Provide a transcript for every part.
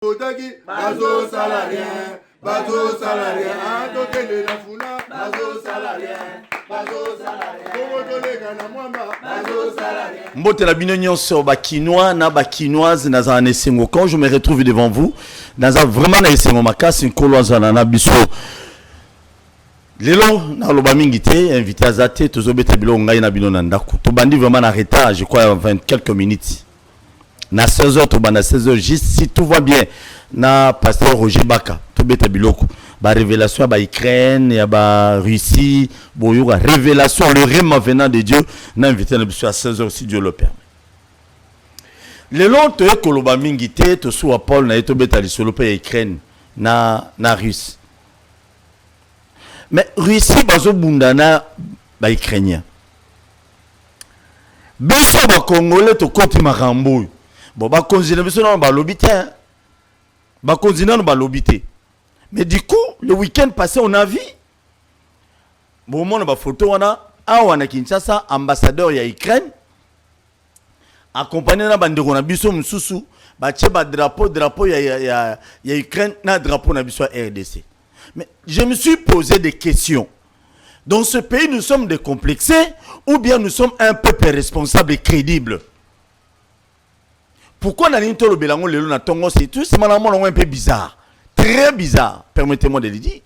Otaki, bazo salarien, bazo salarien, Antokele la funa, bazo salarien, bazo salarien. Mbote la binonion sur bakinois, na bakinoise, na za nesengo. Quand je me retrouve devant vous, na za vraiment na nesengo makasi, nkoloza na biso. Lelo, na loba mingite, invité à zate, tozobeta bilo ngai na bino na ndako. Tobandi vraiment na retard, je crois, 20 quelques minutes. Na 16h, to bana 16h, juste si tout va bien. Na pasteur Roger Baka, to beta biloko. Ba révélation ba Ukraine, ya ba Russie, boyoga révélation le rêve venant de Dieu. Na invité na biso à 16h si Dieu le permet. Le long to ekoloba mingite, to sou Paul na to beta lisolo pe Ukraine na Russie. Mais Russie bazo bundana ba Ukrainien. Biso ba Congolais to koti makambo. Bon, bah, continuer à l'obiter. Bah, continuer à l'obiter. Mais du coup, le week-end passé, on a vu. Bon, on a une photo, on a Kinshasa, ambassadeur ya Ukraine. Accompagné na bandeko na biso mususu, ba tcheba drapeau ya Ukraine, na drapeau na biso RDC. Mais je me suis posé des questions. Dans ce pays, nous sommes décomplexés ou bien nous sommes un peu responsables et crédibles? Pourquoi na l'into le belango le na tongo c'est tout c'est malamon un peu bizarre, très bizarre, permettez-moi de le dire.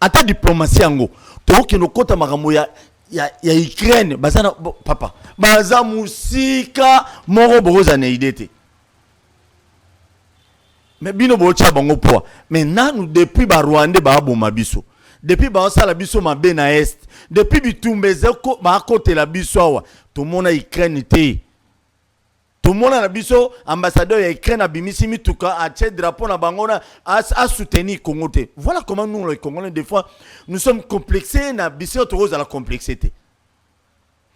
Ata diplomatie ango, to ki no kota makambo ya Ukraine, bazana papa, baza musika moro boza na idete. Mais bino bo cha bango poa. Mais nanu depuis ba Rwanda ba boma biso. Depuis ba sala biso mabe na est, depuis bitumbeze ko ba côté la biso awa, tout le monde a Ukraine té. Tout le monde a biso ambassadeur ya Ukraine a bimisi mituka a tché drapeau na bangona a soutenir Congo. Voilà comment nous les Congolais des fois nous sommes complexés na biso to la complexité.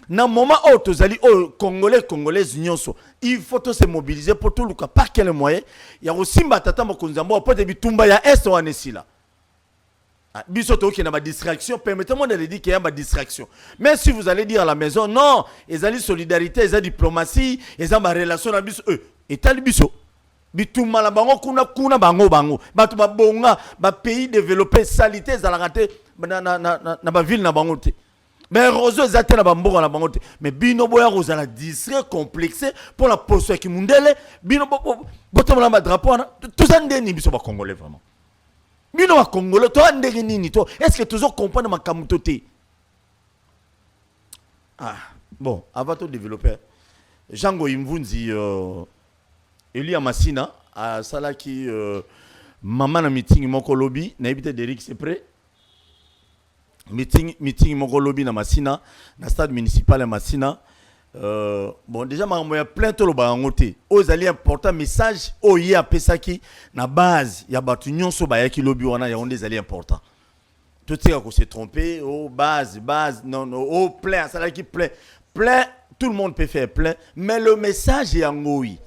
Na moment où tozali Congolais nyonso, il faut se mobiliser pour tout le cas par quel moyen. Il y a aussi batata mokonzambo pour te bitumba ya est ou anesila. Biso to ki na ba distraction, permettez-moi de le dire qu'il y a ba distraction. Mais si vous allez dire à la maison non, ils ont solidarité, ils ont diplomatie, ils ont ba relation na biso et tal biso. Bituma la bango kuna bango. Batu ba bonga ba pays développé salité za la raté na ba ville na bango te. Mais heureusement ils ont na ba mboka na bango te. Mais bino boya rozala distrait complexé pour la poste qui mundele bino boto na ba drapeau tout ça ndeni biso ba congolais vraiment. Bino wa Congolais, toi ndenge nini toi? Est-ce que toujours comprendre ma kamutote? Ah, bon, avant de développer, Jango Imvunzi, Elia Massina, à Salaki, maman na meeting moko lobby, na habité d'Eric c'est prêt. Meeting moko lobby na Massina, na stade municipal na Massina. Bon déjà il y a plein de choses aux alliés important message au ya pesaki na base ya batu nyonso ba ya ki lobby wana ya des alliés importants tout ça qu'on s'est trompé au base non au plein ça là qui plein tout le monde peut faire plein mais le message est en ngoi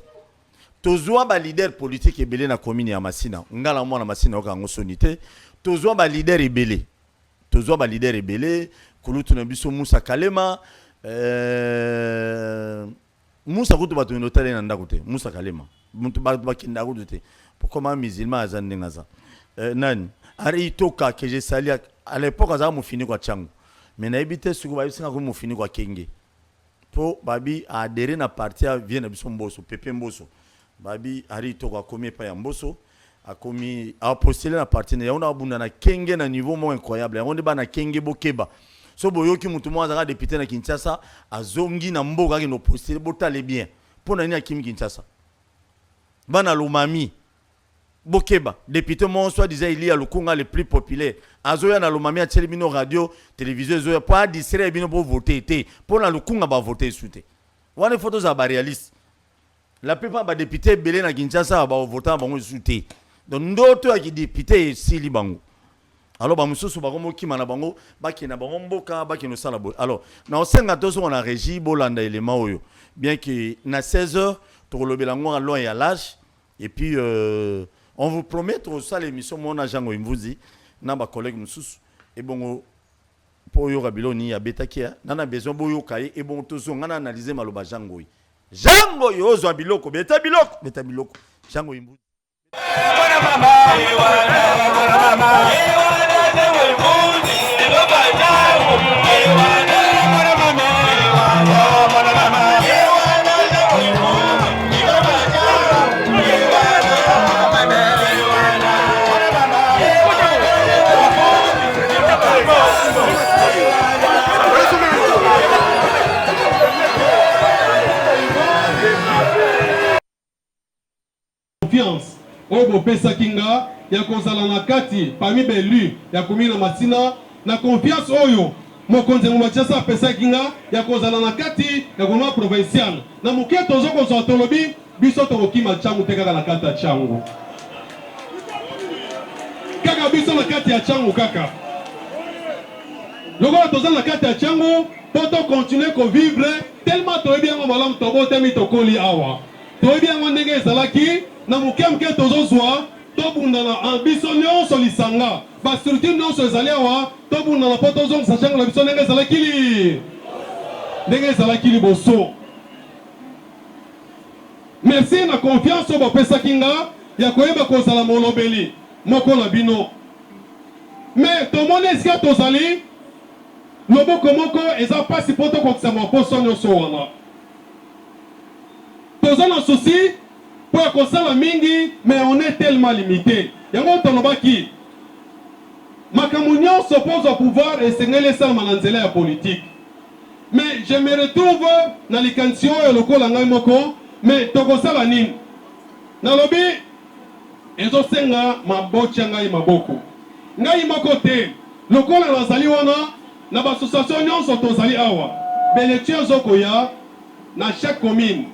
tozwa ba leader politique ebele na commune ya Massina ngala mwana Massina ka ngosonité tozwa ba leader ebele kulutu na biso Musa Kalema Musa kutu batu notale na ndako te Musa Kalema muntu baki ndako te pourquoi musulman azande ngaza nani ari toka que je sali à l'époque aza mu fini kwa changu mais na ebite suku ba bisinga ko mu fini kwa kenge po babi a adhéré na parti a vient na biso mboso pepe mboso babi ari toka komi pa ya mboso a komi a postulé na parti na yona abunda na kenge na niveau mo incroyable on ba na kenge bokeba. So boyoki mutu mwa zaka député na Kinshasa azongi na mboka ki no postile botale bien pona ni akimi Kinshasa bana lumami bokeba député mon soit disait il y a le Congo le plus populaire azoya na lumami a bino radio télévision zoya pas distraire bino pour voter té pona le Congo ba voter souté wana photos za ba réaliste la plupart ba député belé na Kinshasa ba voter bango souté donc ndoto ya ki député sili bango. Alors, bah, monsieur, bango qui mana bango, bah qui na bango mboka, bah qui nous salabo. Alors, na osenga tozo on a régi bolanda élément oyo. Bien que na 16h, to le belango à loin et à l'âge. Et puis, on vous promet tout ça l'émission mon agent Imvuzi, na ba collègue monsieur. Et bon, pour yo rabilo ni ya betakia, nana besoin boyo kai et bon tozo ngana analyser maloba jango. Jango yo zo biloko, beta biloko, Jango Imvuzi. Confiance obo pesa kinga ya kozala na kati parmi belu ya komina Masina na confiance oyo mokonzi mu Machasa pesa kinga ya kozala na kati ya gouvernement provincial na muketo zoko zo tolobi biso to kima changu te kaka na kati ya changu kaka biso na kati ya changu kaka logo toza na kati ya changu poto continuer ko vivre tellement to bien ngo malam to bote mi to koli awa to bien ngo ndenge ezalaki na mukemke tozozwa tobunda na ambiso nyonso lisanga bastructure nyonso ezali awa tobunda na po tozongisa chango na biso ndenge ezalaki liboso. Merci na confiance oyo bapesaki nga ya koyeba kozala molobeli moko na bino mais tomoni esika tozali loboko moko eza pasi po tokokisa maposo nyonso wana toza na souci pour kosala mingi mais on est tellement limité yango tolobaki makambo nyonso pozwa pouvoir esengeli esalama na nzela ya politique mais je me retrouve na likanisi oyo lokola ngai moko mais tokosala nini nalobi ezosenga mabotya ngai maboko ngai moko te lokola nazali wana na bassociation nyonso tozali awa belecture ezokoya na chaque commune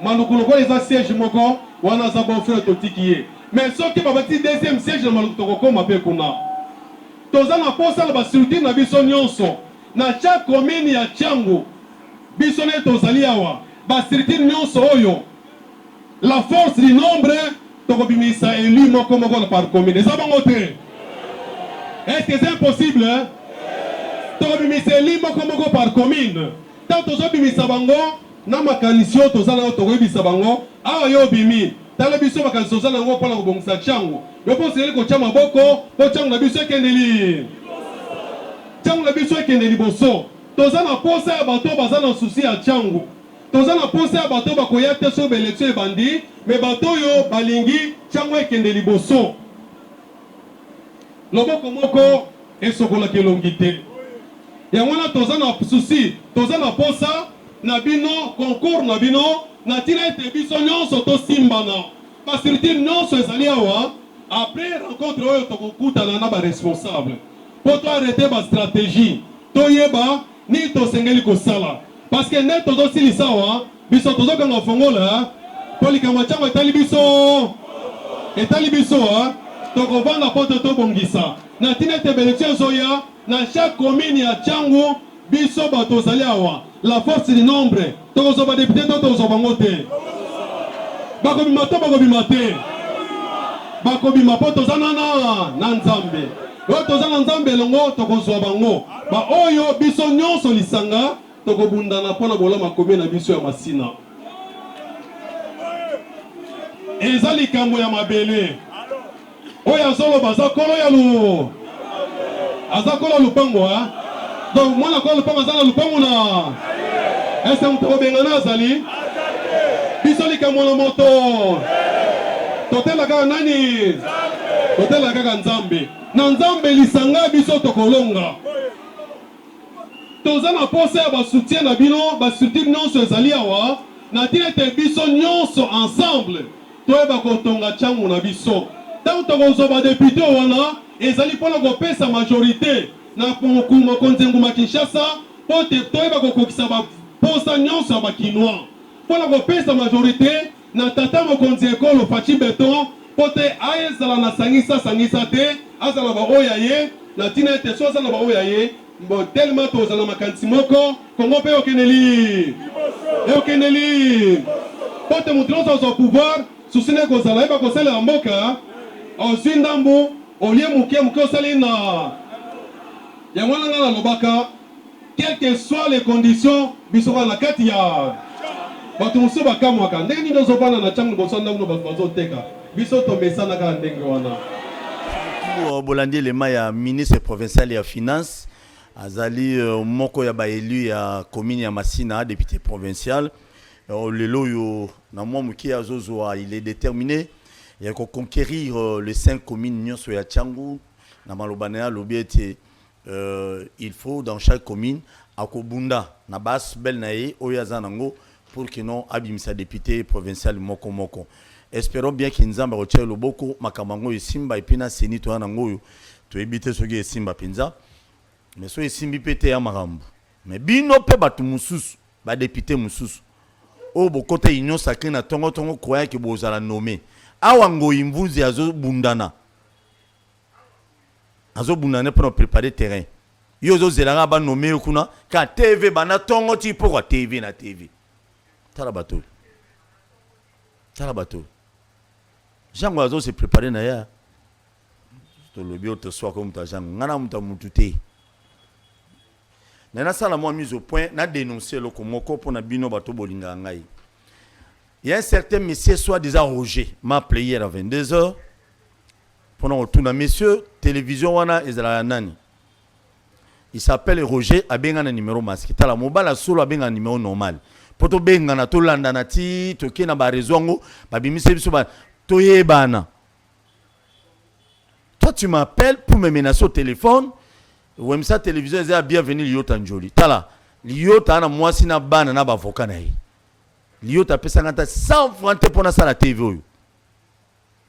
maluku lokola eza siège moko wana za bofre totiki ye mais soki babati deuxième siège na maluku tokokoma mpe kuna toza na posa na bastructure na biso nyonso na chaque commune ya Tchangu biso ne tozali awa bastructure nyonso oyo la force du nombre tokobimisa élu moko moko par commune eza bango te est-ce que c'est impossible hein? Tokobimisa élu moko moko par commune tant tozobimisa bango na makanisi oyo toza nango tokoyebisa bango awa yo bimi tala biso makanisi toza nango mpona kobongisa Tchangu yo mpo osengeli kotya maboko mpo Tchangu na biso ekendeli Tchangu na biso ekende liboso toza na posa ya bato baza na susi ya Tchangu toza na posa ya bato bakoya te so baelektio ebandi me bato oyo balingi Tchangu ekende liboso loboko moko esokolaka elongi te yango wana toza na susi toza na posa na bino concours na bino na tina ete biso nyonso tosimbana bastructure nyonso ezali awa après rencontre oyo tokokutana na baresponsable po toarrete bastratégie toyeba nini tosengeli kosala parce que nde tozosilisa awa biso tozokanga fongola po likambo Tchangu etali biso tokovanda po tobongisa na tina ete belecture ezoya na chaque commune ya Tchangu biso bato ozali awa la force du nombre tokozwa badepute to tokozwa bango te bakobima to bakobima te bakobima po toza na nzambe oyo toza na nzambe elongo tokozwa bango baoyo biso nyonso lisanga tokobundana mpona bolama commune na biso ya Masina eza likambo ya mabele oyo azoloba aza kolo ya lupango donc mwana kolo lupango aza na lupango na ese moto kobengana azali biso likambo na moto totela kaka nani totela kaka nzambe na nzambe lisanga biso tokolonga toza na posa ya basoutien na bino bastructure nyonso ezali awa na tina ete biso nyonso ensemble toyeba kotonga Tchangu na biso ntango tokozwa badepute wana ezali mpona kopesa majorité na mokonzi nguma Kinshasa po toyeba kokokisa baposa nyonso ya bakinois mpona kopesa majorité na tata mokonzi ekolo Faci Beton po te ayezala na sangisa te azala baoya ye na tina ete so aza na baoya ye tellement tozala makanisi moko kongo mpe okendeli po te moto nyonso azwa pouvoir susi nde kozala yeba kosalela mboka ozwi ndambu olie moke osali na yango wana nga nalobaka quelles que soient les conditions biso kaka na kati ya bato mosusu bakamwaka ndenge nini ozovanda na Tchangu liboso ndambu bazoteka biso to mesana kala ndenge wana. Bolandi le maya ministre provincial ya finance azali moko ya ba élu ya commune ya Masina député provincial lelo yo na mwa muki azozo il est déterminé ya ko conquérir les 5 communes nyonso ya Tchangu na malobana lobiete il faut dans chaque commune akobunda na bas bel nae oyaza nango pour que non abimisa député provincial moko moko. Espérons bien qu'il nzamba rotia loboko makamango isimba ipina seni to nango to ebite soki esimba pinza mais so esimbi pete ya marambu mais bino pe batu mususu ba député mususu o bokote union sacrée na tongo tongo koya ki bozala nommé awango imvuzi azo bundana pour préparer terrain yo zo zelanga ba nommé kuna ka TV bana tongo ti pourquoi TV na TV tala bato Jango azo se préparer na ya to lobi autre soir comme ta jango ngana muta mutute na sala mo mise au point na dénoncer le komoko pour na bino bato bolinga ngai. Il y a un certain monsieur soi-disant Roger m'a appelé hier à 22h pendant retourna monsieur télévision wana ezala nani il s'appelle Roger abenga na numéro masque tala mobala solo abenga numéro normal poto benga na to landa na ti to kena ba rezongo ba bimise biso ba toyebana. Toi tu m'appelles pour me menacer au téléphone ou même ça télévision est bienvenue liota njoli tala liota na mwasi na bana na ba avocat na yi liota pesa ngata 100 francs pour na sala TV oyo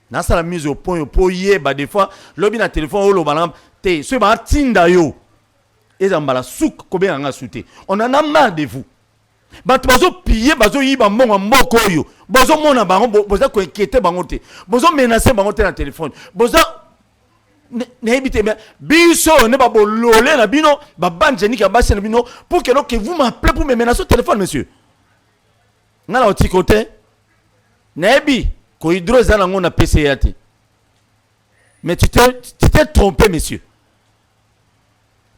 na sala mise au point po yeba des fois lobi na téléphone o lo bana te so ba tinda yo ezambala souk ko be nga souté on en a marre de vous. Bato bazo piller bazo yiba mbongo mboko yo bazo mona bango boza ko inquiéter bango te bozo menacer bango te na téléphone boza ne habite bien biso ne ba bololé na bino ba banjeni ka basi na bino pour que vous m'appelez pour me menacer au téléphone monsieur ngala oti côté nebi ko hydro za nango na PCA te mais tu t'es trompé monsieur.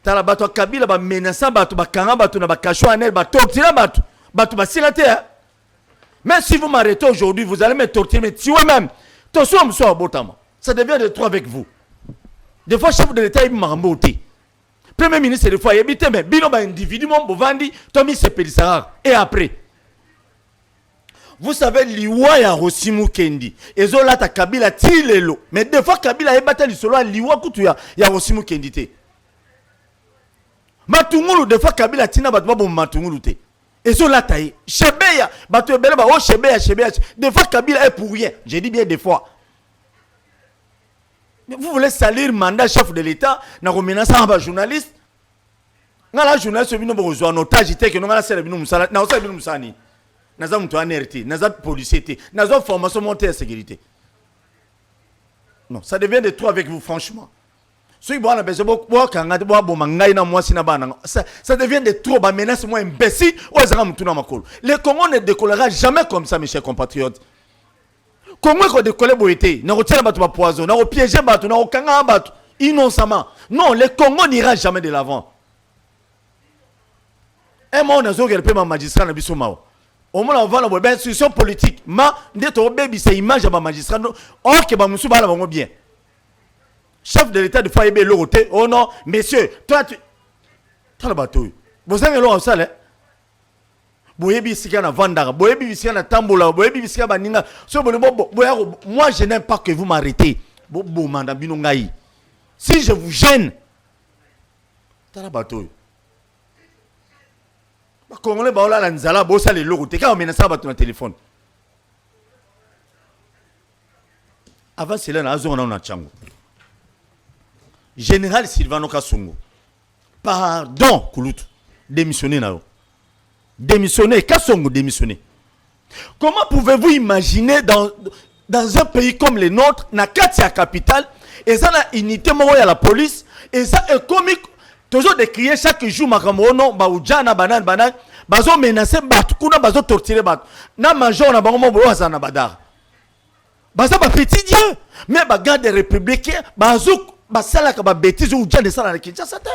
Tala bato kabila ba menacer bato ba kanga bato na ba kashwa anel ba torturer bato ba silate. Mais si vous m'arrêtez aujourd'hui, vous allez me torturer mais tu même. Ton soir monsieur abotama. Ça devient de trop avec vous. Des fois chef de l'état il m'a remboté. Premier ministre des fois il habite mais bino ba individu mon bovandi Tommy Sepelissara et après vous savez liwa ya Rosimu Kendi ezola ta kabila tilelo mais des fois kabila ebata lisolo liwa kutu ya Rosimu Kendi te. Matungulu de fois kabila tina bato babo matungulu te ezo la taille shebeya bato ebele ba o shebeya des fois kabila est pour rien j'ai dit bien des fois mais vous voulez salir mandat chef de l'état na menacer un journaliste ngala journaliste bino bo zo en otage te que ngala sala bino musala na osala bino musani naza mtu anerti naza policier te naza formation montée à sécurité non ça devient de trop avec vous franchement. Ça devient de trop, bah menace moi imbécile. Le Congo ne décollera jamais comme ça, mes chers compatriotes. Comment qu'on décolle boité, n'a retiré bateau poison, n'a piégé bateau, n'a aucun bateau, innocemment. Non, le Congo n'ira jamais de l'avant. Et moi on a zongé le paiement magistrat na bisomao. Au moins on va la instruction politique. Ma n'eto baby c'est image à ma magistrat. Or que ba musu ba la bango bien. Chef de l'état de Faïbe Loroté, oh non, messieurs, toi tu. T'as le bateau. Vous avez l'eau en salle. Boyebi Sikana Vandara, Boyebi Sikana Tambola, Boyebi Sikana Baninga. Moi je n'aime pas que vous m'arrêtez. Bobo Mandabinongaï. Si je vous gêne, t'as le bateau. Congolais, Baola, Lanzala, Bossa, les Loroté, quand on menace ça, bateau dans téléphone. Avant cela, on a zone en Tchango. Général Silvano Kasongo. Pardon, Kouloutou. Démissionné là. Démissionné. Kasongo démissionné. Comment pouvez-vous imaginer dans un pays comme le nôtre, na Katia capitale, et ça la unité moro ya la police, et ça est comique. Toujours de crier chaque jour makamono, baoudjana, banane, bazo menacer bat, kuna bazo torturer bat. Na major na bango mo azana badar. Baza ba petit Dieu. Mais ba garde républicain, bazo basala ka ba bêtise ou djana sala na Kinshasa te.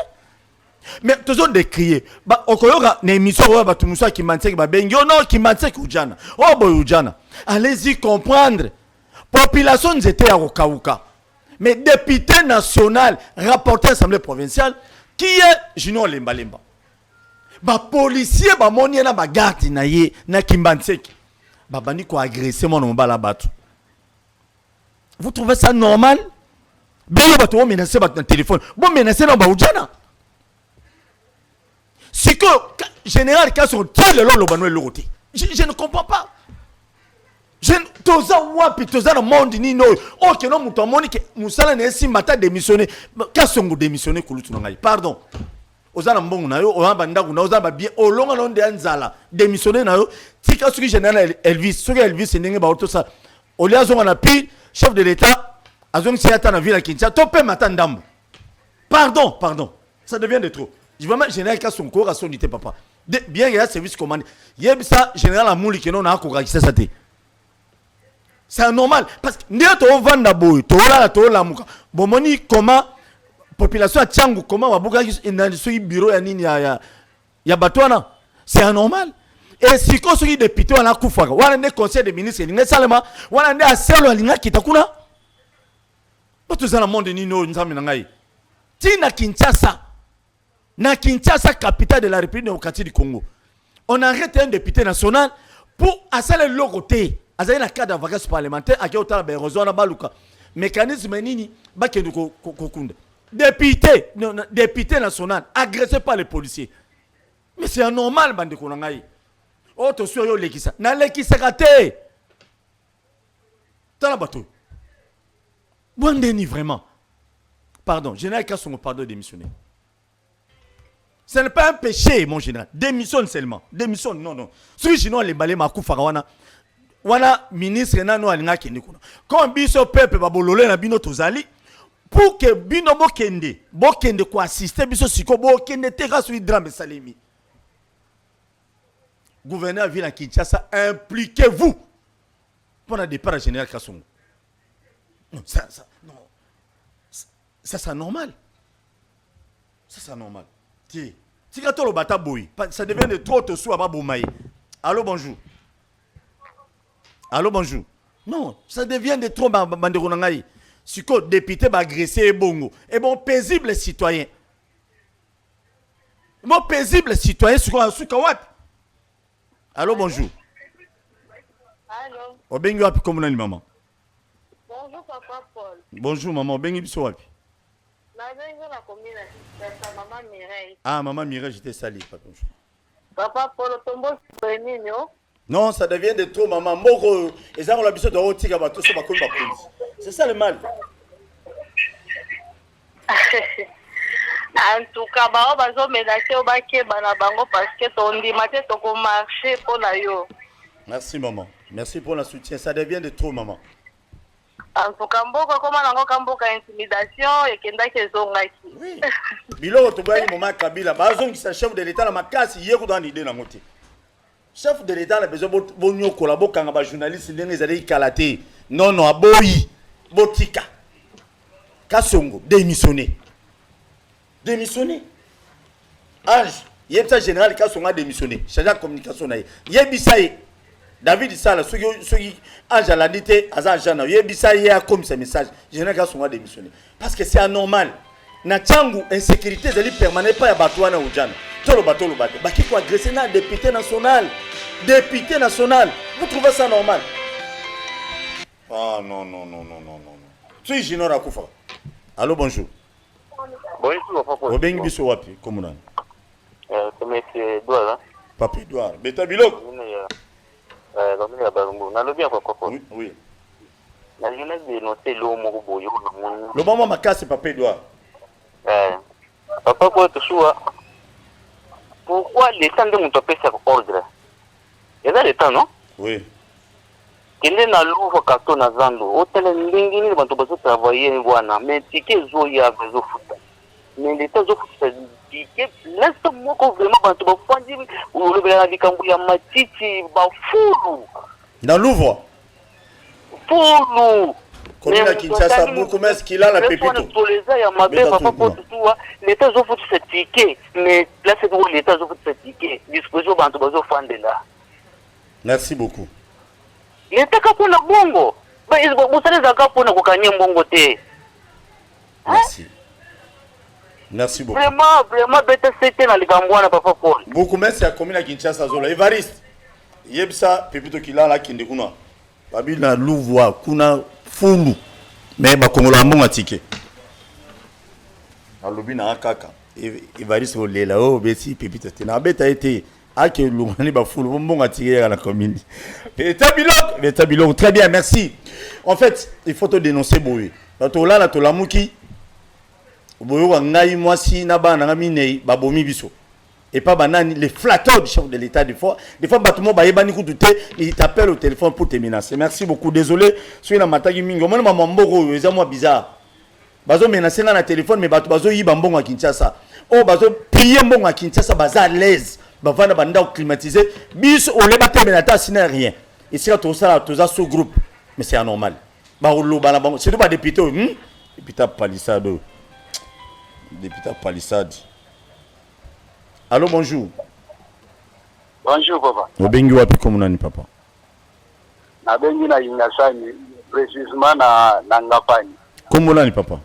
Mais toujours de crier. Ba okoyoka na émission ba tumusa ki mantseki ba bengi non ki mantseki ujana. Oh boy ujana. Allez-y comprendre. population était à Okauka. Mais député national, rapporteur assemblée provinciale, qui est Junior Lemba Lemba. Ba policier ba moni na ba garde na ye na Kimbanseki. Ba bani ko agresser mon mbala batu. Vous trouvez ça normal? Bien ba to menacer ba téléphone. Bon menacer na ba ujana. C'est que général Kasson tient le long le banoué l'autre. Je ne comprends pas. Toza wapi toza na monde ni no. Ok non muto moni ke musala na esi mata démissionner. Kasongo démissionner kulutu na ngai. Pardon. Ozana mbongo na yo oyamba ndaku na ozaba bien olonga no nde anzala démissionner na yo tika suki général Elvis suki Elvis ndenge ba auto ça. Oliazo na pi chef de l'état azong siata na ville à Kinshasa topé mata ndambo. Pardon. Ça devient de trop. Je veux même général Kasongo à son unité papa. Bien il y a service commandé. Yebisa général Amouli que non na ko rakisa ça te. C'est anormal parce que nous on vend d'abord to la muka bomoni comment population a Tchangu comment wabuka na sur bureau ya nini ya batwana c'est anormal et si ko soki député wana kufaka wana ne conseil des ministres ni salema wana ne aselo alinga kitakuna bato za na monde ni no nzambe na ngai tina Kinshasa capitale de la République démocratique du Congo on arrête un député national pour assaler le côté azali na cadre de vacances parlementaires a kiota ba réseau na baluka mécanisme nini ba kende ko kunda député national agressé par les policiers mais c'est anormal bande ko ngai o to so yo lekisa na lekisa kate tala bato bondeni vraiment pardon général Kasongo pardon démissionner. Ce n'est pas un péché mon général, démissionne seulement démissionne non celui sinon les balais ma kufa wana ministre nano alinga kende kuna comme biso peuple babolole na bino tozali pour que bino bokende ko assister biso siko bokende te ka sur drame salimi gouverneur ville à Kinshasa impliquez-vous pour le départ général Kasongo. Non ça non ça c'est normal ti ka tolo bata boy ça devient de trop to sou ababomaye. Allô bonjour. Non, ça devient de trop bandeko nangai. Siko député ba agresser bongo. Et bon paisible citoyen. Siko suka wapi? Allô bonjour. Allô. Obengi wapi comme nani maman? Bonjour papa Paul. Bonjour maman, obengi biso wapi? Nabengi na commune ya maman Mireille. Ah maman Mireille, j'étais sali papa. Papa Paul tombo nini o? Non, ça devient de trop, maman. Moko, et ça, on a besoin de retirer à bateau, ça va comme la police. C'est ça le mal. En tout cas, bah, on va menacer au baquet, bana bango, parce que ton dimanche, ton marché pour la yo. Merci, maman. Merci pour le soutien. Ça devient de trop, maman. En tout cas, comment on a kamboka intimidation et kenda kezongaki. Oui. Bilo, tu vois, maman Kabila, bazon qui chef de l'État, la macasse, hier, dans l'idée, dans l'autre. Chef de l'État a besoin de collaborer avec les journalistes qui kalaté. Non, aboyi, botika. Kasongo, démissionné. Ange, yebisa général Kasongo a démissionné. Chargé de communication. Yebisa David Sala, ceux qui Ange a l'adité, Azan yebisa a comme ce message. Général Kasongo a démissionné. Parce que c'est anormal. Na Tchangu, insécurité, elle permanente pas à Batouana ou Djan. Tolo bato. Baki ko agresser na député national. Vous trouvez ça normal? Ah non. Tu j'ignore à Koufa. Allô bonjour. Bonjour papa. Obengi biso wapi komuna? C'est monsieur Edouard. Papa Edouard. Beta biloko. Dans la Barumbu. Na lobi papa. Oui. Na jina dénoncer l'eau moko boyo na mon. Le moment makasi papa Edouard. Papa quoi tu sois. Pourquoi l'État ne nous topé cet ordre? Il y a l'État, non? Oui. Il est dans l'ouvre carton à Zando. Hôtel Ndingini, quand on peut travailler, mais ticket Zoya avec Zofuta. Mais l'État Zofuta dit que laisse-moi vraiment quand on peut dire, ou le Béla Vikambu Yamatiti, Bafoulou. Dans l'ouvre? Foulou. Combien à Kinshasa, beaucoup mais ce qu'il a la pépite. L'État Zofuta ce ticket, mais là c'est pour l'État Zofuta ce ticket. Disposition quand on peut faire de là. Merci beaucoup. L'État pour le bongo. bosala ezalaka mpona kokanye mbongo te. Merci. Merci beaucoup. Vraiment bete c'était na likambo wana papa Paul. Beaucoup merci à commune à Kinshasa Zola. Evariste. Yebsa pepito kilala kinde kuna. Babi na louvoa kuna fulu. Mais ba kongola mbonga tike. Alobi na kaka. Evariste olela o besi pepito te na beta été ake lumani ba fulu mbonga tike ya la commune. Beta bilok très bien merci. En fait, il faut te dénoncer boye. Tola la tolamuki boyo ngai mwasi na bana ngamine babomi biso et pas banani les flatteurs du chef de l'état des fois batumo bayebani kututé il t'appelle au téléphone pour te menacer. Merci beaucoup, désolé soy na matagi mingi omona mama mboko eza moi bizarre bazo menacer na téléphone mais batu bazo yiba mbongo à Kinshasa bazo prier mbongo à Kinshasa baza à l'aise bavana banda climatiser biso oleba te menata sina rien ici tout ça tous sous groupe mais c'est anormal ba oloba na bango c'est pas député député palissado député Palissade. Allô, bonjour. Bonjour papa. Obengi wapi komunani papa? Na bengi na Ingasani, précisément na Ngapani. Komunani papa?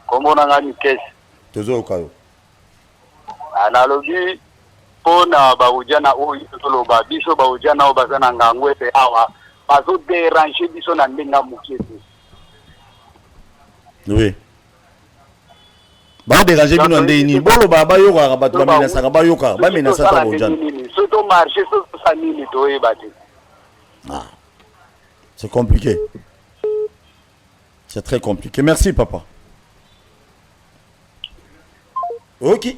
Komona ngani kesi. Tozo okayo. Analogi pona baujana oyo toloba biso baujana obazana ngangwete awa bazo déranger biso na ndenga mukete. Oui. Ba déranger bino ndeni bolo baba yoka batu ba menasa ba yoka ba menasa ta bojana. Surtout marché surtout sanini to ebate. Ah. C'est compliqué. C'est très compliqué. Merci papa. OK.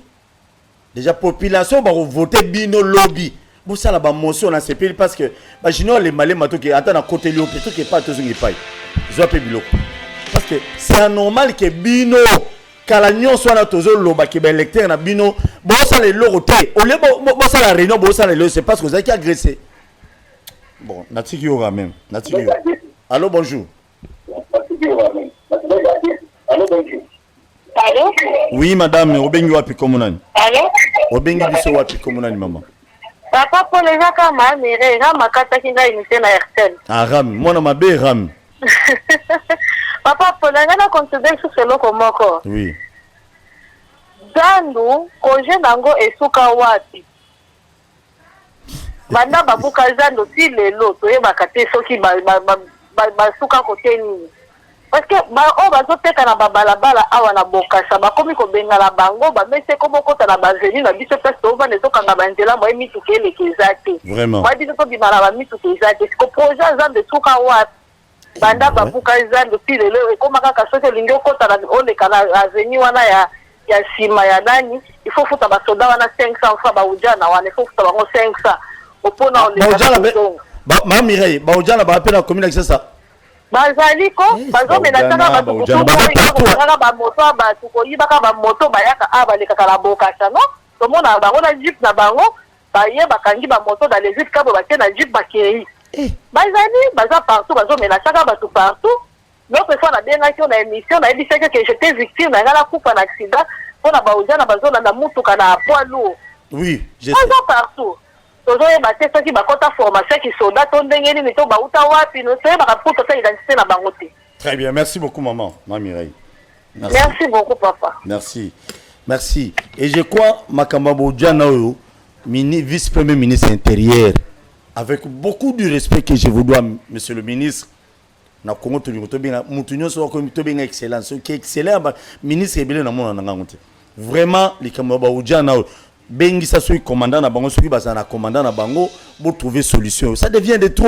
Déjà population va voter bino lobby. Pour ça la ba motion na CPI parce que ba jino les malais matoki attend à côté lui plutôt que pas tous ngi pai. Zo pe biloko. Parce que c'est anormal que bino kala nyonso wana tozo loba ke ba électeur na bino bo ça les loroté au lieu bo ça la réunion bo ça les c'est parce que vous avez qui agressé. Bon, natiki yo même. Natiki yo. Allô, bonjour. Allô? Oui, madame, obengi wapi komunani? Allô? Obengi biso wapi komunani maman? Papa Paul eza kama mere nga makata kinga imité na RTL. Ah, ram, mwana mabe ram. Papa Paul nga na considère sur ce loko moko. Oui. Zandu koje nango esuka wapi? Banda babuka zandu ti lelo toyebaka te soki basuka kote nini. Parce que bazoteka na babalabala awa na bokasa bakomi kobengala bango bamese komokota na bazeli na biso place tovanda ezokanga banzela moye mituka eleki eza te. Moye biso tobima na bamituka eza te. Siko projet zandu esuka wapi? Banda babuka zandu ti lelo ekoma kaka soki olingi okota na oleka na aveni wana ya sima ya nani il faut futa basoda wana 500 francs baujana wana il faut futa bango 500 opona ma Mireille baujana ba appela commune Kinshasa bazaliko bazomenataka batukoyibaka bamoto batukoyibaka bamoto bayaka balekaka na bokasa no tomona bango na jeep na bango baye bakangi bamoto dans les villes kabo batie na jeep bakei bazali baza partout bazomenataka batu partout. L'autre fois, on a une émission, on a dit que j'étais victime, on a coupé un accident, on a baoudé, on a besoin d'un moutou, on a poids lourd. Oui, je sais. Partout. Toujours, il y a des gens qui ont formation, qui sont là, on a des gens qui ont identité na bangote. Très bien, merci beaucoup, maman, Mireille. Merci beaucoup, papa. Merci. Merci. Et je crois, Makambabo Djanaoyo, vice-premier ministre intérieur, avec beaucoup de respect que je vous dois, monsieur le ministre, na Congo to benga mutunyo so ko to benga excellence qui excellent ministre ebele na mona na ngote vraiment les kamaba ujana bengi sa so commandant na bango soki basa na commandant na bango pour trouver solution ça devient de trop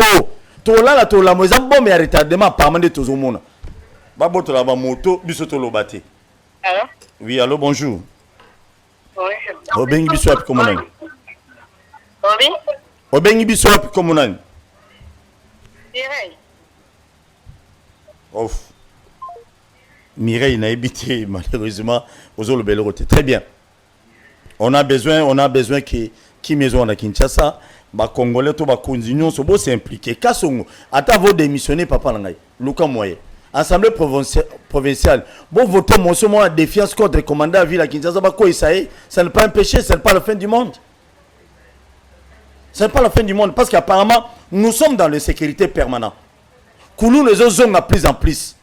to la moza bombe ya retardement parmi de tozo mona ba boto la ba moto biso to lobate. Allô? Oui, allô, bonjour. Oui. Obengi biso api komonani? Oui. Obengi biso api komonani? Mireille. Ouf. Mireille n'a évité malheureusement aux autres belles routes. Très bien. On a besoin qui maison à Kinshasa, ba Congolais to ba continuer so bo s'impliquer. Kasongo, ata vo démissionner papa ngai. Luka moye. Assemblée provinciale. Bon voter motion moi défiance contre le commandant à ville à Kinshasa ba ko isaïe, ça n'est pas un péché, c'est pas la fin du monde. C'est pas la fin du monde parce qu'apparemment nous sommes dans la sécurité permanente. kuluna ezozonga plus en plus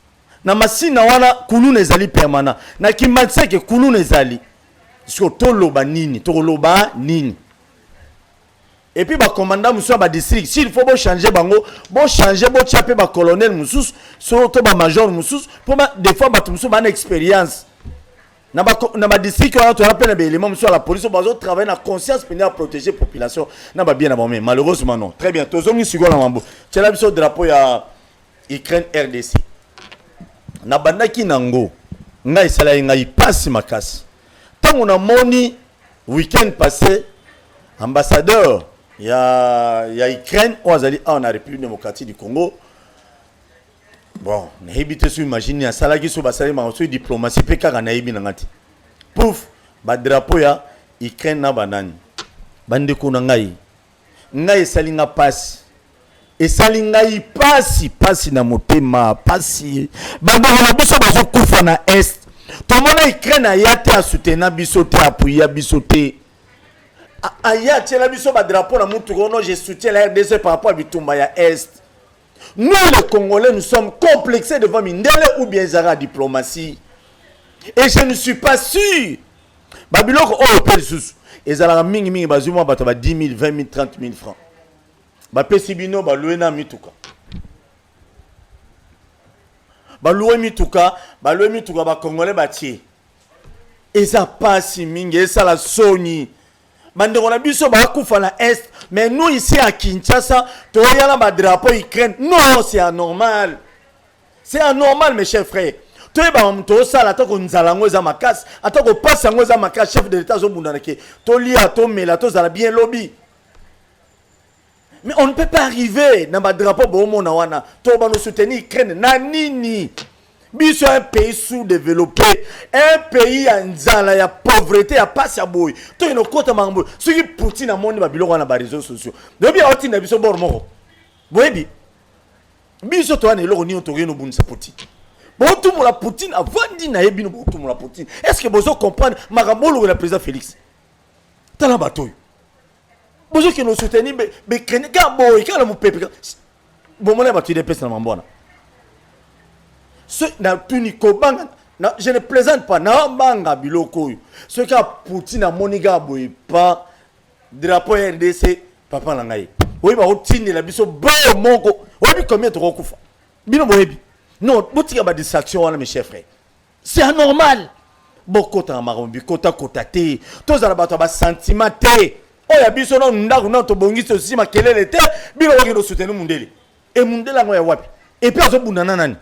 na masina wana kuluna ezali permanent na kimatiseke kuluna ezali siko toloba nini toloba nini. Et puis, le commandant Moussa ba district, s'il faut changer bango, changer, chaper ba colonel Moussous, surtout ba major Moussous, pour des fois ba Moussous ba expérience. Na ba district on a tout rappelé les éléments Moussous à la police, on travailler na conscience pour protéger la population. Na ba bien mais malheureusement non. Très bien. Tous hommes sigo na mambo. C'est là biso drapeau ya Ukraine RDC. Na bandaki nango. Nga isala ngai passe makasi. Tant on a moni week-end passé ambassadeur il y a Ukraine ou azali en République démocratique du Congo. Bon, na habité sur imaginer à salaki so basali ma so diplomatie pe kaka na hibi ngati. Pouf, ba drapeau ya Ukraine na banani. Bande ko na ngai. Ngai salinga passe. Et salinga i passe na motema, passe. Bande na biso bazo kufa na est. Tout monde Ukraine a yate a soutenir biso te appuyer biso te. Aya tela biso ba drapeau na mutu kono je soutiens la RDC par rapport à Bitumba ya Est. Nous les Congolais nous sommes complexés devant Mindele ou bien Zara diplomatie. Et je ne suis pas sûr. Babiloko o pesus ezala mingi bazuma bato ba 10 000, 20 000, 30 000 francs. Ba pesibino ba louena mituka. Ba loué mituka ba Congolais ba tie. Eza pasi mingi esa la soni. Bandeko na biso ba kufa na est, mais nous ici à Kinshasa to yala ba drapeau Ukraine. Non, c'est anormal. C'est anormal mes chers frères. To ba mto sala to ko nzalango za makasi, atako passa ngo za makasi chef de l'état zo bundanake. To lia to mela to zala bien lobby. Mais on ne peut pas arriver na ba drapeau bo mona wana. To ba no soutenir Ukraine na nini? Biso un pays sous-développé, un pays en nzala ya pauvreté ya passe ya boy. To ino kota mambo. Ce qui Poutine a moni ba biloko na ba réseaux sociaux. Debi oti na biso bor moko. Boyebi. Biso to ana eloko ni on to no bunisa Poutine. Bon tout mon la Poutine avandi na yebi no tout mon la Poutine. Est-ce que bozo comprendre magambolo le président Félix? Tala batoy. Bozo ki no soutenir be krene ka boy ka la mo pepe. Bon mon la batu de pesa na mambona. Ce na tuniko banga je ne plaisante pas na banga biloko. Ce qui a Poutine a moniga boy pas drapeau RDC papa na ngai. Oui ba otine la biso bo moko. Oui combien to kokufa. Bino boyebi. Non, botika ba distraction wana mes chers frères. C'est anormal. Bokota na marombi kota te. Tozala bato ba sentiment te. Oya biso no ndaku na to bongisi aussi makelele te. Bino waki no soutenir mundele. Et mundela ngo ya wapi? Et puis azobundana nani?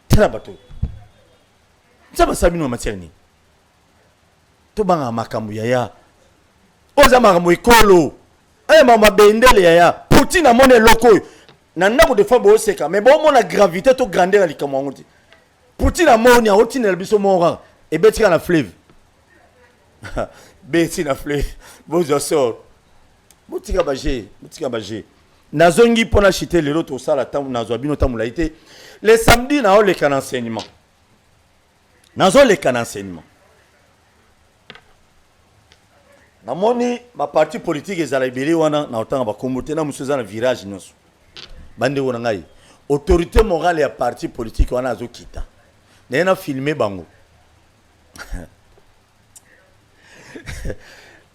Tela bato. Saba sabino matière ni. To banga makambu yaya. Oza makambu ikolo. Aya mama bendele yaya. Poutine amone loko. Na ndako de fois bo seka mais bon la gravité to grandeur ali kamongo. Poutine amone a otine biso mora et betika na fleuve. Beti na fleuve. Bozo sort. Botika baje. Nazongi pona chité lelo to sala tamu nazwa bino tamu laité. Les samedis na le can enseignement. Nazo le can enseignement. Na moni ma parti politique ezala ibeli wana na otanga ba kombote na musuza na virage nyonso. Bande wona ngai. Autorité morale ya parti politique wana azo kita. Na filmer bango.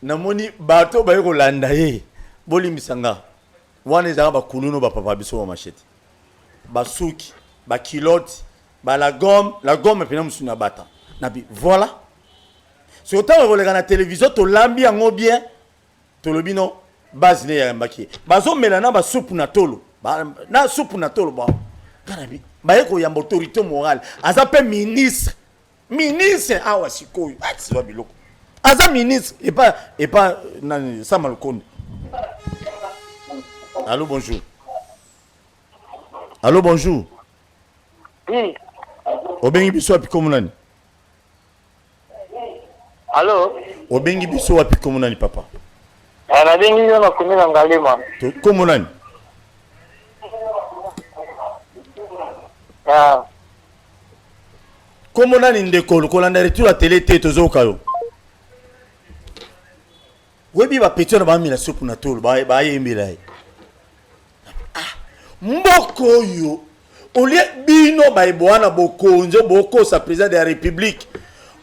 Na moni bato ba yeko landa ye. Boli misanga. Wana ezala ba kuluno ba papa biso wa machete. Basuki, ba kilote, ba la gomme pena musuna bata. Nabi voilà. Si autant on regarde la télévision to lambi yango bien, to lobino base ne ya mbaki. Bazo melana ba soupe na tolo. Na soupe na tolo ba. Kanabi. Ba yeko ya autorité morale. Azape ministre. Ministre awa sikoyo. Ati wa biloko. Aza ministre et pas nani Samal Konde. Allô bonjour. Allô bonjour. Oui. Obengi biso api komunani. Allô. Obengi biso api komunani papa. Ana bengi yo na kumina ngalima. To komunani. Ah. Komunani ndeko kolanda retour la télé te tozo kayo. Webi ba petio na ba mi na soupe na tolo ba yembela. Ah. Mboko yo au lieu bino baïboana bokonzo boko sa président de la République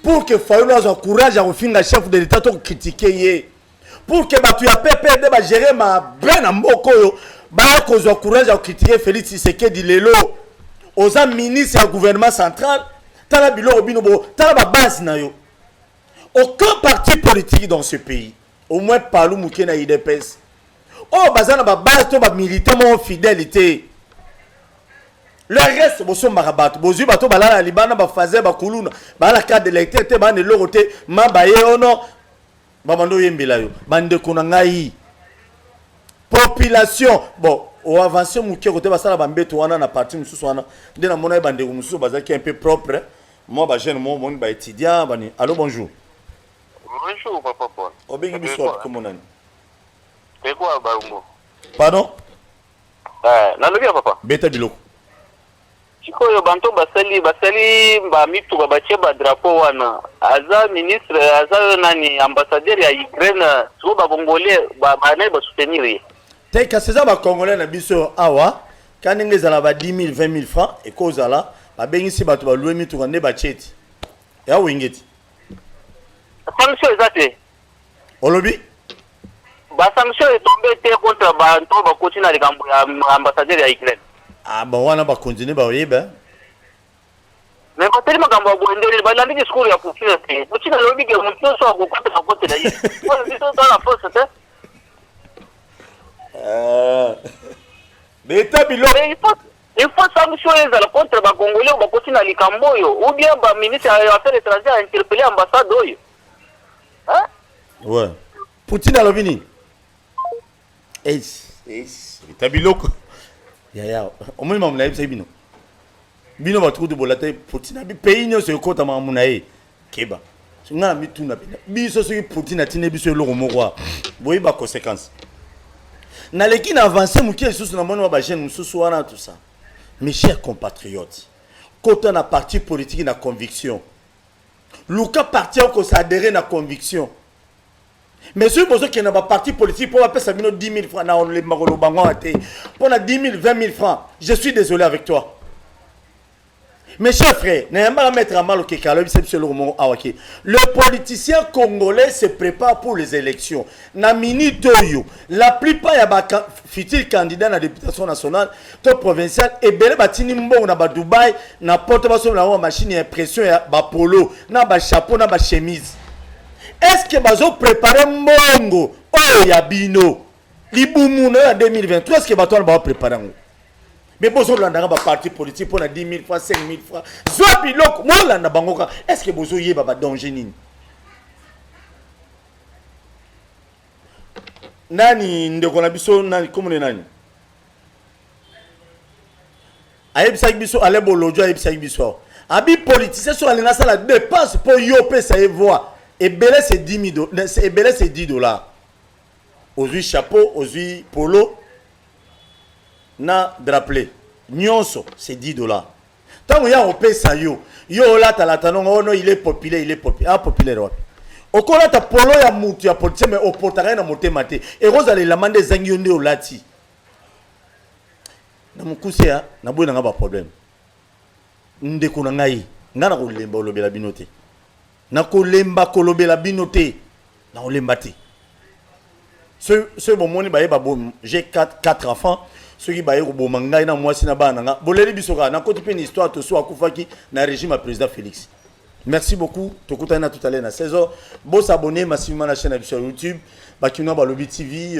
pour que Fayoulou ait courage à refinir chef de l'État pour critiquer pour que batu ya PPD ba gérer ma ben mboko yo ba ko zo courage à critiquer Félix Tshisekedi lelo aux ministres du gouvernement central tala bilo bino bo tala ba base na yo. Aucun parti politique dans ce pays, au moins Palou Mouké na IDPS. Oh, bazana ba base to ba militant mon fidélité. Le reste boso marabat, bozu bato balala libana ba fazer ba kuluna, ba la carte d'électeur te ba ne loroté ma baye ono ba mando yembela yo. Bande kona ngai. Population, bon, au avancer Mouké côté ba sala ba mbeto wana na parti mususu wana. Ndena mona bande mususu bazaki un peu propre. Moi ba jeune moi mon ba étudiant bani. Allô bonjour. Bonjour, papa Paul. Obengi biso comment nani? C'est quoi, Barumbo? Pardon? Nalobia, papa. Beta biloko. Sikoyo banto basali ba mitu babache ba drapeau wana. Aza ministre, aza nani ambassadeur ya Ukraine, so ba Congolais ba naye ba soutenir. Teka seza ba Congolais na biso awa, kanenge zala ba 10 000 20 000 francs et kozala ba bengisi bato ba loué mitu kande ba cheti. Ya wingeti. Sanction exacte. Olobi? Ba sanction est tombée contre banto ba continue na ambassadeur ya Ukraine. Ah ba wana ba continuer ba yeba. Mais ba tellement gamba boendele ba landi discours ya kufia te. Continue na lobi ke mtu so ko contre na côté na yi. Pour c'est dans la force te. Beta bilo. Il faut sanctionner les contre ba Congolais ba continue na likamboyo ou bien ba ministre des affaires étrangères a interpellé ambassade oyo. Hein? Ouais. Poutine a l'obini. Beta biloko. Ya. Au moins maman na bino. Bino ba trouver de bolate Poutine abi pays nyo se kota mamuna e. Keba. Nga mi tuna bina. Biso soki Poutine atine biso eloko moko. Boyi ba conséquence. Na leki na avancer mukie susu na mona ba jeune mususu wana tout ça. Mes chers compatriotes, quand on a parti politique na conviction, Luka parti au s'adhérer na conviction. Mais si vous avez un parti politique pour appeler ça 10 000 francs, pour 10 000, 20 000 francs, je suis désolé avec toi. Mes chers frères, le politicien congolais se prépare pour les élections. La plupart des futurs candidats à la députation nationale, provinciale, et bien batini mbongo na ba Dubaï, na porte baso na machine d'impression ya ba polo, na ba chapeau, na ba chemise. Est-ce que bazo préparer mbongo oh ya bino libumu na 2023 est-ce que bato ba préparer ngo? Mais bozo landa ba parti politique pour na 10 000 francs 5 000 francs. Zo biloko mo landa bangoka est-ce que bozo yeba ba danger nini? Nani ndeko na biso nani komune nani? Ayebisa biso ale bolojo ayebisa biso. Abi politicien so alinga sala dépense pour yo pesa e voix. Et belé c'est 10 000 $. Et belé c'est 10 $. Aujourd'hui chapeau, aujourd'hui polo. Na drapeau. Nyonso c'est 10 $. Tant que ya pesa yo. Yo la talatano oh non il est populaire, il est populaire. Ah populaire wapi. Okola ta polo ya mutu ya politicien mais opotaka na motema te. Et rose ale la mande zangi onde olati. Na mukuse ya na boye nga ba problème. Ndeko na ngai ngana ko lemba olobela binote. Na ko lemba kolobela binote. Na olemba te. Ce bon moni ba yeba bon j'ai 4 enfants. Ceux qui baillent au Bomangaï, na moi, na bananga. Boleli bisoka, na côté une histoire, to soit Koufaki, na régime à président Félix. Merci beaucoup. Tokutana tout à l'heure na 16h. Bon s'abonner massivement à la chaîne sur YouTube. Bakino Balobi TV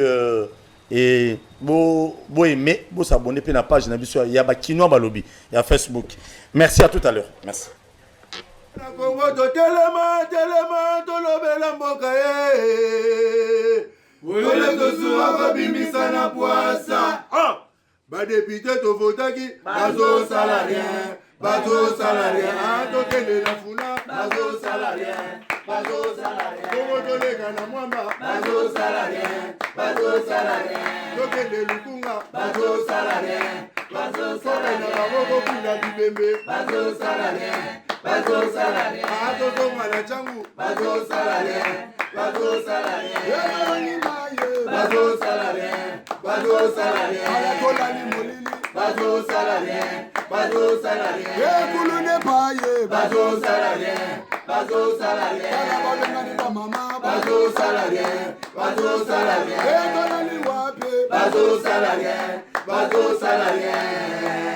et bon aimer, bon s'abonner puis la page na biso ya Bakino Balobi, ya Facebook. Merci à tout à l'heure. Merci. Ba député to votaki bazo salarien to kende na funa bazo salarien ko to le kana mwamba bazo salarien to kende lukunga bazo salarien na boko kula bibembe bazo salarien to to mala changu bazo salarien bazo salarien ala tola ni molili bazo salarien, bazo salarien. Et boulou n'est pas yé, bazo salarien, bazo salarien. Maman, bazo salarien, bazo salarien. Et dans la liwape, bazo salarien, bazo salarien.